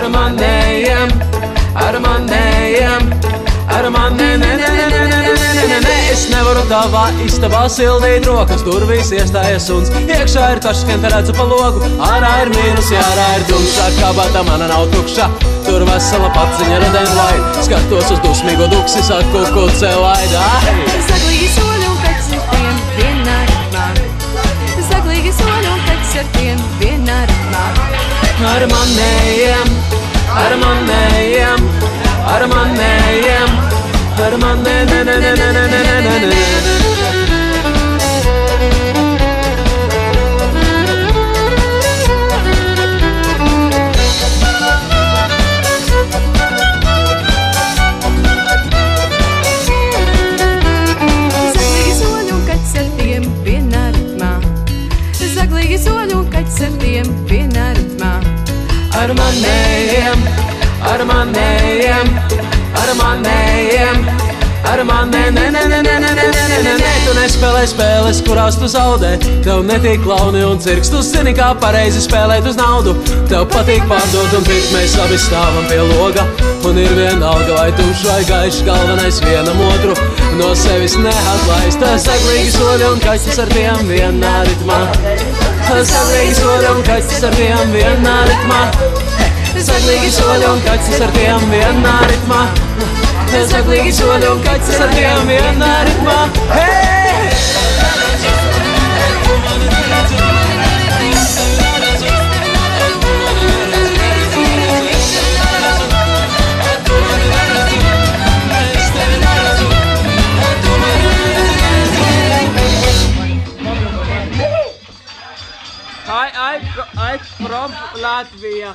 ar manējiem, ar manējiem, ar manējiem. Es nevaru tavā istabā sildīt rokas, durvīs iestājas suns. Iekšā ir taškien, te redzu pa logu, ārā ir mīnus, ārā ir dumšā, kabata mana nav tukša. Tur vesela paciņa rudenlaid, skatos uz dusmīgo duksi, saku, ko sev aida. Zaglīgi soļi un pēc ar tiem vienā ritmā. Zaglīgi soļi un pēc ar tiem vienā ritmā. Ar manējiem, ar manējiem, ar manējiem, ar manējiem. Zaglīgi soļi un kaķis ar tiem vienā ritmā. Ar manējiem, ar manējiem, ar manējiem, ar manējiem. Tu nespēlē spēles, kurās tu zaudē. Tev netīk klauni un cirks, tu zini, kā pareizi spēlēt uz naudu. Tev patīk pārdot un pirkt, mēs abi stāvam pie loga. Un ir vienalga, vai tumšs vai gaišs, galvenais vienam otru no sevis neatlaist. Zaglīgi soļi un kaķis ar tiem vienā ritmā. Zaglīgi soļi un kaķis ar tiem vienā ritmā. Zaglīgi soļi un kaķis ar tiem vienā ritmā. Zaglīgi soļi un kaķis ar tiem vienā ritmā. Hei! I from Latvia.